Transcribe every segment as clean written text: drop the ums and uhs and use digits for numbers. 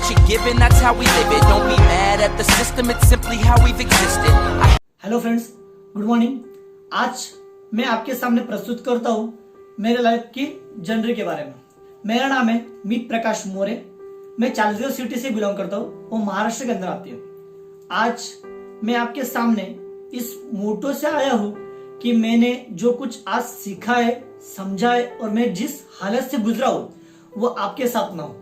what you're given, that's how we live it. Don't be mad at the system, it's simply how we've existed. Hello friends, good morning. आज मैं आपके सामने प्रस्तुत करता हूँ मेरे लाइफ की जर्नी के बारे में। मेरा नाम है मीत प्रकाश मोरे। मैं चालीसगांव सिटी से बिलोंग करता हूँ, वो महाराष्ट्र के अंदर आती है। आज मैं आपके सामने इस मोटो से आया हूँ कि मैंने जो कुछ आज सीखा है, समझा है और मैं जिस हालत से गुजरा हूँ वो आपके साथ ना हो।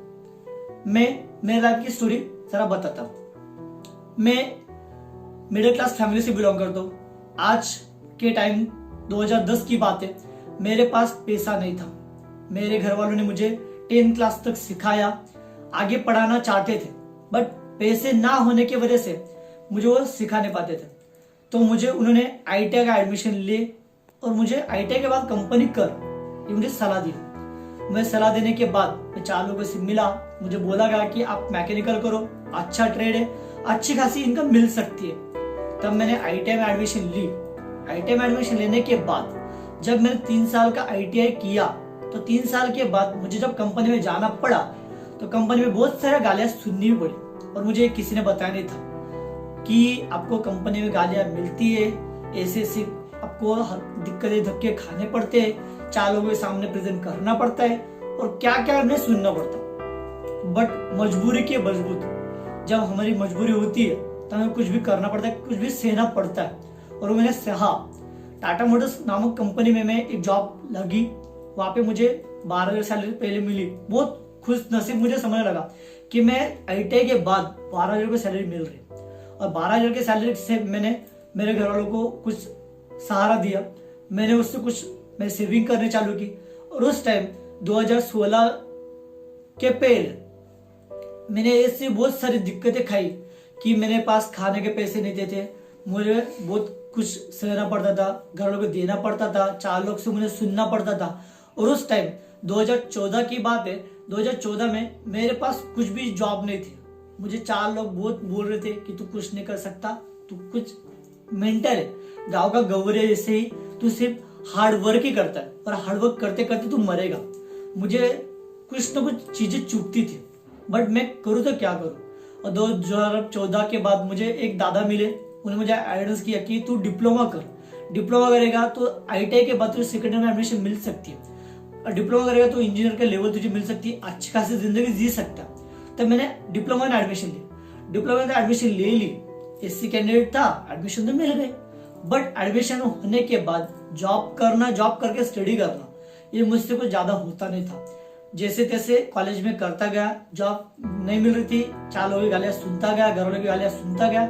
मैं मेरे लाइफ की स्टोरी जरा बताता हूँ। मैं मिडिल क्लास फैमिली से बिलोंग करता हूँ। आज के टाइम 2010 की बात है। मेरे पास पैसा नहीं था। मेरे घर वालों ने मुझे 10th क्लास तक सिखाया, आगे पढ़ाना चाहते थे, बट पैसे ना होने की वजह से मुझे वो सिखा नहीं पाते थे। तो मुझे उन्होंने ITI का एडमिशन ले और मुझे ITI के बाद कंपनी कर, ये मुझे सलाह दी। मैं सलाह देने के बाद मैं 4 लोगों से मिला। मुझे बोला गया कि आप मैकेनिकल करो, अच्छा ट्रेड है, अच्छी खासी इनकम मिल सकती है। तब मैंने ITI में एडमिशन ली। ITI में एडमिशन लेने के बाद जब मैंने 3 साल का ITI किया तो 3 साल के बाद मुझे जब कंपनी में जाना पड़ा तो कंपनी में बहुत सारे गालियां सुननी भी पड़ी और मुझे किसी ने बताया नहीं था कि आपको कंपनी में गालियां मिलती है, ऐसे आपको दिक्कतें धक्के खाने पड़ते हैं, 4 लोगों के सामने प्रेजेंट करना पड़ता है और क्या क्या हमें सुनना पड़ता। बट मजबूरी की मजबूत, जब हमारी मजबूरी होती है तो हमें कुछ भी करना पड़ता है, कुछ भी सहना पड़ता है। और मैंने सहा। टाटा मोटर्स नामक कंपनी में मैं एक जॉब लगी। वहां पे मुझे 12,000 सैलरी पहले मिली। बहुत खुश नसीब मुझे समझने लगा कि मैं ITI के बाद 12,000 रुपये सैलरी मिल रही और 12,000 की सैलरी से मैंने मेरे घर वालों को कुछ सहारा दिया। मैंने उससे कुछ मैं सेविंग करने चालू की। और उस टाइम 2016 के पहले मैंने ऐसी बहुत सारी दिक्कतें खाई कि मेरे पास खाने के पैसे नहीं थे। मुझे बहुत कुछ सहना पड़ता था, घर वालों को देना पड़ता था, 4 लोग से मुझे सुनना पड़ता था। और उस टाइम 2014 की बात है। 2014 में मेरे पास कुछ भी जॉब नहीं थी। मुझे 4 लोग बहुत बोल रहे थे कि तू कुछ नहीं कर सकता, तू कुछ मेंटल है, गांव का गौरे जैसे ही, तू सिर्फ हार्ड वर्क ही करता है और हार्ड वर्क करते करते तू मरेगा। मुझे कुछ ना कुछ चीजें चुभती थी, बट मैं करूँ तो क्या करूँ। और 2014 के बाद मुझे एक दादा मिले। उन्होंने मुझे एडवाइस किया कि तू डिप्लोमा कर, डिप्लोमा करेगा तो ITI के बाद तुझे सेकेंड ईयर में एडमिशन मिल सकती है और डिप्लोमा करेगा तो इंजीनियर का लेवल तुझे मिल सकती है, अच्छी खासी जिंदगी जी सकता है। तब मैंने डिप्लोमा में एडमिशन ली। डिप्लोमा में एडमिशन ले ली। SC कैंडिडेट था, एडमिशन तो मिल गई, बट एडमिशन होने के बाद जॉब करना, जॉब करके स्टडी करना, ये मुझसे कुछ ज्यादा होता नहीं था। जैसे तैसे कॉलेज में करता गया, जॉब नहीं मिल रही थी, 4 लोगों की गालियां सुनता गया, घर वालों की गालियां सुनता गया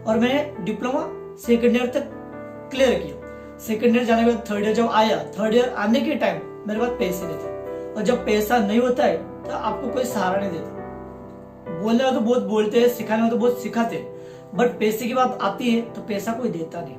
और मैंने डिप्लोमा सेकेंड ईयर तक क्लियर किया। सेकेंड ईयर जाने के बाद 3rd ईयर जब आया, 3rd ईयर आने के टाइम मेरे पास पैसे नहीं थे। और जब पैसा नहीं होता है तो आपको कोई सहारा नहीं देता। बोलने वाले तो बहुत बोलते हैं, सिखाने वाले तो बहुत सिखाते हैं, बट पैसे की बात आती है तो पैसा कोई देता नहीं।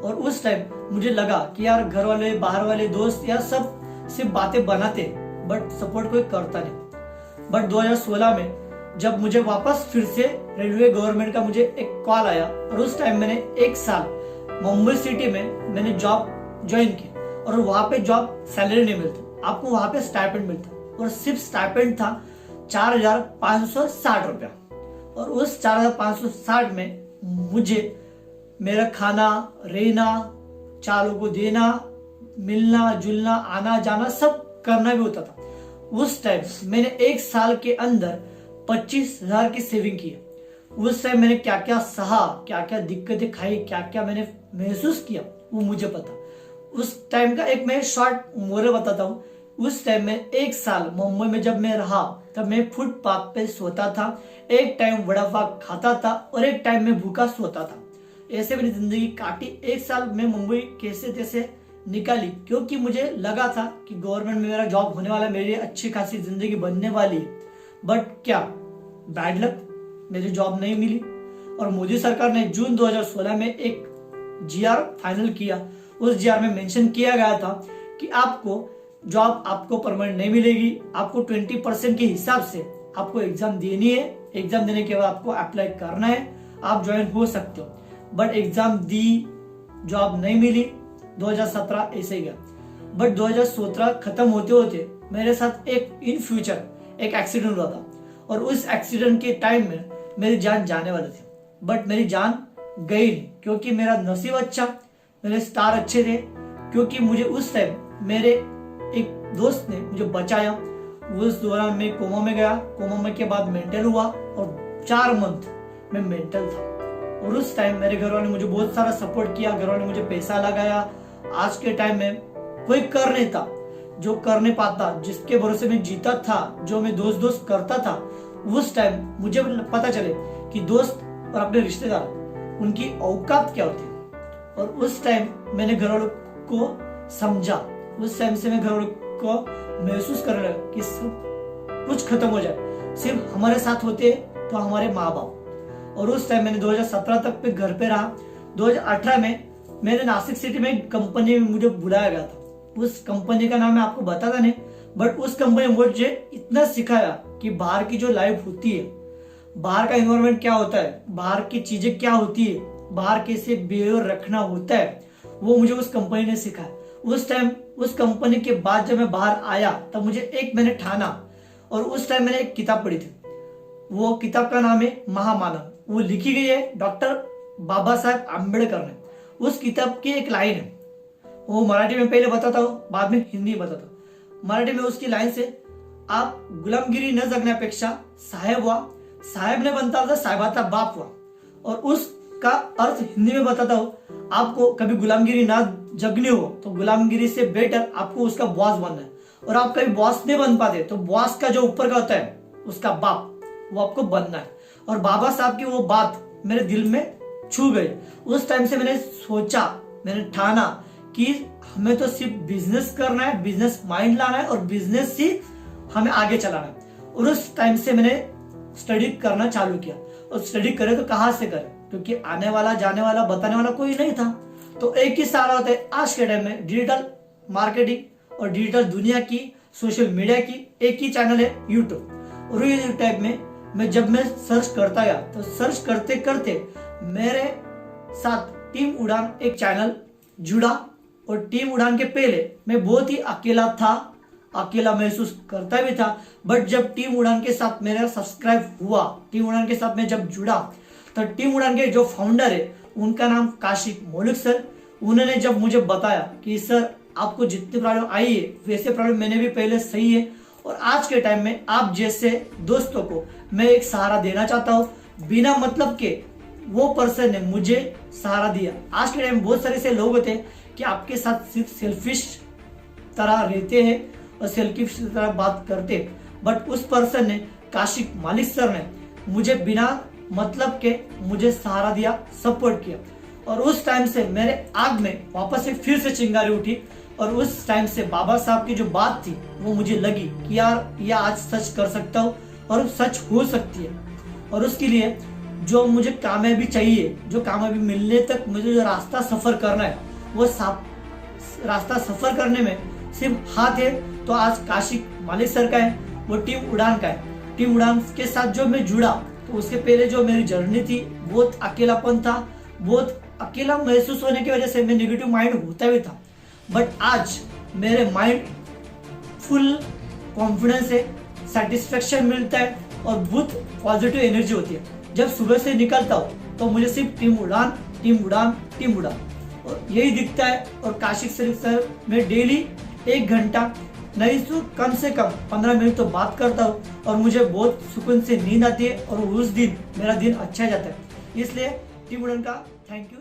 और उस टाइम मुझे लगा कि यार घर वाले, बाहर वाले दोस्त यार सब सिर्फ बातें बनाते बट सपोर्ट कोई करता नहीं। बट 2016 में जब मुझे वापस फिर से रेलवे गवर्नमेंट का मुझे एक कॉल आया और उस टाइम मैंने 1 साल मुंबई सिटी में मैंने जॉब ज्वाइन की और वहां पे जॉब सैलरी नहीं मिलती, आपको वहां पे स्टाइपेंड मिलता और सिर्फ स्टाइपेंड था 4,560 रुपया। और उस 4,560 में मुझे मेरा खाना, रहना, 4 लोगों को देना, मिलना जुलना, आना जाना सब करना भी होता था। उस टाइम मैंने 1 साल के अंदर 25,000 की सेविंग की। उस टाइम मैंने क्या क्या सहा, क्या क्या दिक्कतें खाई, क्या क्या मैंने महसूस किया वो मुझे पता। उस टाइम का एक मैं शॉर्ट मोरे बताता हूँ। उस टाइम में 1 साल मुंबई में जब मैं रहा तब मैं फुटपाथ पे सोता था, एक टाइम वड़ा पाव खाता था और एक टाइम में भूखा सोता था। ऐसे मेरी जिंदगी काटी। 1 साल में मुंबई कैसे तैसे निकाली क्योंकि मुझे लगा था कि गवर्नमेंट में मेरा जॉब होने वाला, मेरी अच्छी खासी जिंदगी बनने वाली। बट क्या बैड लक, मेरी जॉब नहीं मिली और मोदी सरकार ने जून 2016 में एक GR फाइनल किया। उस GR में मेंशन किया गया था कि आपको जॉब आपको परमानेंट नहीं मिलेगी, आपको 20% के हिसाब से आपको एग्जाम देनी है, एग्जाम देने के बाद आपको अप्लाई करना है, आप ज्वाइन हो सकते हो। बट एग्जाम दी, जॉब नहीं मिली, 2017 ऐसे ही गया। बट 2017 खत्म होते होते मेरे साथ एक इन फ्यूचर एक एक्सीडेंट हुआ था और उस एक्सीडेंट के टाइम में मेरी जान जाने वाली थी, बट मेरी जान गई नहीं, क्योंकि मेरा नसीब अच्छा, मेरे स्टार अच्छे थे। क्योंकि मुझे उस टाइम मेरे एक दोस्त ने मुझे बचाया। उस दौरान मैं कोमा में गया, कोमा में के बाद मेंटल हुआ और 4 मंथ में मेंटल था। और उस टाइम मेरे घर वाले मुझे बहुत सारा सपोर्ट किया, घर वाले मुझे पैसा लगाया। आज के टाइम में कोई कर नहीं था जो कर नहीं पाता, जिसके भरोसे में जीता था, जो मैं दोस्त दोस्त करता था। उस टाइम मुझे पता चले कि दोस्त और अपने रिश्तेदार उनकी औकात क्या होती है। और उस टाइम मैंने घर वालों को समझा। उस टाइम से मैं घर वालों को महसूस करने लगा कि सब कुछ खत्म हो जाए, सिर्फ हमारे साथ होते तो हमारे माँ बाप। और उस टाइम मैंने 2017 तक पे घर पे रहा। 2018 में मैंने नासिक सिटी में कंपनी में मुझे बुलाया गया था। उस कंपनी का नाम मैं आपको बताता नहीं, बट उस कंपनी ने मुझे इतना सिखाया कि बाहर की जो लाइफ होती है, बाहर का एनवायरनमेंट क्या होता है, बाहर की चीजें क्या होती है, बाहर कैसे बिहेवियर रखना होता है, वो मुझे उस कंपनी ने सिखाया। उस टाइम उस कंपनी के बाद जब मैं बाहर आया तब मुझे एक मैंने ठाना, और उस टाइम मैंने एक किताब पढ़ी थी। वो किताब का नाम है महामानव। वो लिखी गई है डॉक्टर बाबा साहेब आम्बेडकर ने। उस किताब की एक लाइन है, वो मराठी में पहले बताता हूँ, बाद में हिंदी बताता हूँ। मराठी में उसकी लाइन से, आप गुलामगिरी न जगण्यापेक्षा साहेब व्हा, साहेब ने बनता होता साहेबाचा बाप हुआ। और उसका अर्थ हिंदी में बताता हूँ, आपको कभी गुलामगिरी ना जगनी हो तो गुलामगिरी से बेटर आपको उसका बॉस बनना है। और आप कभी बॉस नहीं बन पाते तो बॉस का जो ऊपर का होता है उसका बाप, वो आपको बनना है। और बाबा साहब की वो बात मेरे दिल में छू गई। उस टाइम से मैंने सोचा, मैंने ठाना कि हमें तो सिर्फ बिजनेस करना है, बिजनेस माइंड लाना है और बिजनेस ही हमें आगे चलाना है। और उस टाइम से मैंने स्टडी करना चालू किया। और स्टडी करे तो कहाँ से करे, क्योंकि आने वाला जाने वाला बताने वाला कोई नहीं था। तो एक ही सहारा होता है आज के टाइम में, डिजिटल मार्केटिंग और डिजिटल दुनिया की, सोशल मीडिया की एक ही चैनल है, यूट्यूब। और यूट्यूब टाइप में जब मैं सर्च करता गया तो सर्च करते करते मेरे साथ टीम उड़ान एक चैनल जुड़ा। और टीम उड़ान के पहले मैं बहुत ही अकेला था, अकेला महसूस करता भी था। बट जब टीम उड़ान के साथ मेरा सब्सक्राइब हुआ, टीम उड़ान के साथ मैं जब जुड़ा, तो टीम उड़ान के जो फाउंडर है उनका नाम काशिक मौलिक सर, उन्होंने जब मुझे बताया कि सर आपको जितनी प्रॉब्लम आई है वैसे प्रॉब्लम मैंने भी पहले सही है, और आज के टाइम में आप जैसे दोस्तों को मैं एक सहारा देना चाहता हूँ। बिना मतलब के वो पर्सन ने मुझे सहारा दिया। आज के टाइम में बहुत सारे ऐसे लोग होते हैं कि आपके साथ सिर्फ सेल्फिश तरह रहते हैं और सेल्फिश तरह बात करते हैं, बट उस पर्सन ने, काशिक मालिक सर ने, मुझे बिना मतलब के मुझे सहारा दिया, सपोर्ट किया। और उस टाइम से मेरे आग में वापस से फिर से चिंगारी उठी। और उस टाइम से बाबा साहब की जो बात थी वो मुझे लगी कि यार ये आज सच कर सकता हूँ और सच हो सकती है। और उसके लिए जो मुझे कामयाबी चाहिए, जो कामयाबी मिलने तक मुझे जो रास्ता सफर करना है, वो रास्ता सफर करने में सिर्फ हाथ है तो आज काशिक मालिक सर का है, वो टीम उड़ान का है। टीम उड़ान के साथ जो मैं जुड़ा तो उसके पहले जो मेरी जर्नी थी बहुत अकेलापन था, बहुत अकेला महसूस होने की वजह से मैं नेगेटिव माइंड होता भी था। बट आज मेरे माइंड फुल कॉन्फिडेंस है, सेटिस्फेक्शन मिलता है और बहुत पॉजिटिव एनर्जी होती है। जब सुबह से निकलता हूँ तो मुझे सिर्फ टीम उड़ान, टीम उड़ान, टीम उड़ान और यही दिखता है। और काशिक सर मैं डेली 1 घंटा नहीं तो कम से कम 15 मिनट तो बात करता हूँ और मुझे बहुत सुकून से नींद आती है और उस दिन मेरा दिन अच्छा जाता है। इसलिए टीम उड़ान का थैंक यू।